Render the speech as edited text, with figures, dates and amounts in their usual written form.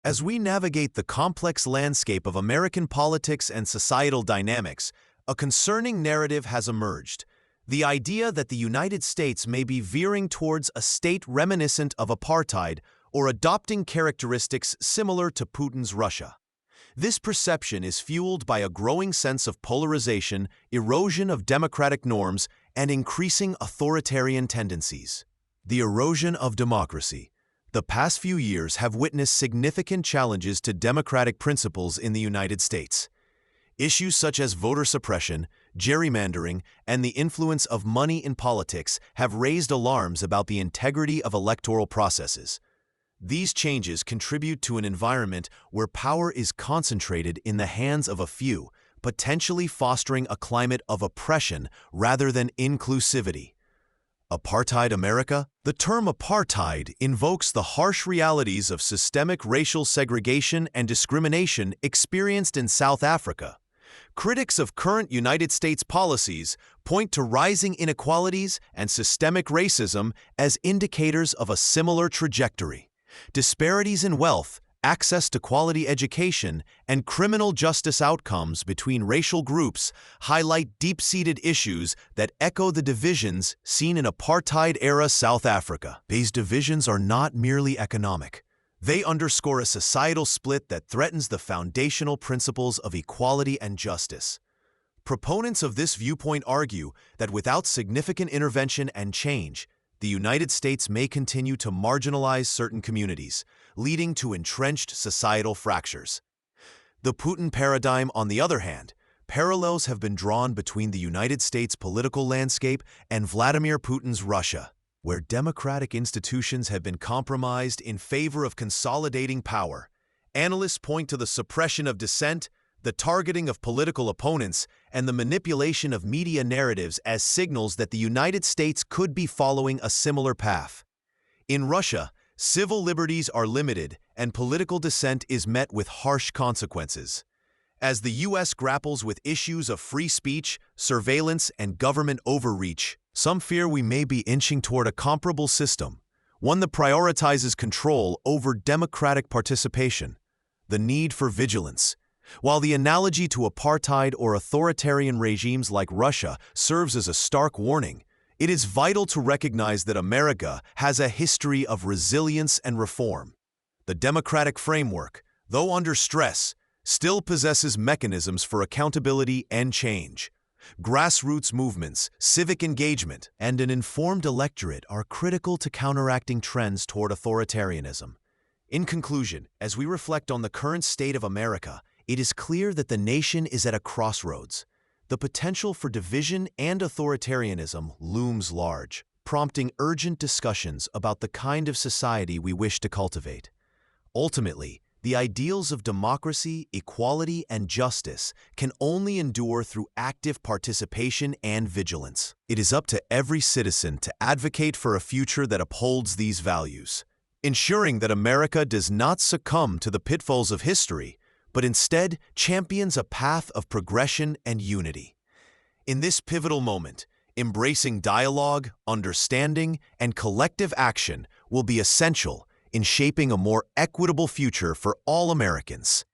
As we navigate the complex landscape of American politics and societal dynamics, a concerning narrative has emerged. The idea that the United States may be veering towards a state reminiscent of apartheid or adopting characteristics similar to Putin's Russia. This perception is fueled by a growing sense of polarization, erosion of democratic norms, and increasing authoritarian tendencies. The erosion of democracy. The past few years have witnessed significant challenges to democratic principles in the United States. Issues such as voter suppression, gerrymandering, and the influence of money in politics have raised alarms about the integrity of electoral processes. These changes contribute to an environment where power is concentrated in the hands of a few, potentially fostering a climate of oppression rather than inclusivity. Apartheid America? The term apartheid invokes the harsh realities of systemic racial segregation and discrimination experienced in South Africa. Critics of current United States policies point to rising inequalities and systemic racism as indicators of a similar trajectory. Disparities in wealth, access to quality education, and criminal justice outcomes between racial groups highlight deep-seated issues that echo the divisions seen in apartheid-era South Africa. These divisions are not merely economic. They underscore a societal split that threatens the foundational principles of equality and justice. Proponents of this viewpoint argue that without significant intervention and change, the United States may continue to marginalize certain communities, leading to entrenched societal fractures. The Putin paradigm, on the other hand, parallels have been drawn between the United States political landscape and Vladimir Putin's Russia, where democratic institutions have been compromised in favor of consolidating power. Analysts point to the suppression of dissent, the targeting of political opponents, and the manipulation of media narratives as signals that the United States could be following a similar path. In Russia, civil liberties are limited and political dissent is met with harsh consequences. As the U.S. grapples with issues of free speech, surveillance, and government overreach, some fear we may be inching toward a comparable system, one that prioritizes control over democratic participation. The need for vigilance. While the analogy to apartheid or authoritarian regimes like Russia serves as a stark warning, it is vital to recognize that America has a history of resilience and reform. The democratic framework, though under stress, still possesses mechanisms for accountability and change. Grassroots movements, civic engagement, and an informed electorate are critical to counteracting trends toward authoritarianism. In conclusion, as we reflect on the current state of America, it is clear that the nation is at a crossroads. The potential for division and authoritarianism looms large, prompting urgent discussions about the kind of society we wish to cultivate. Ultimately, the ideals of democracy, equality, and justice can only endure through active participation and vigilance. It is up to every citizen to advocate for a future that upholds these values, ensuring that America does not succumb to the pitfalls of history, but instead champions a path of progression and unity. In this pivotal moment, embracing dialogue, understanding, and collective action will be essential in shaping a more equitable future for all Americans.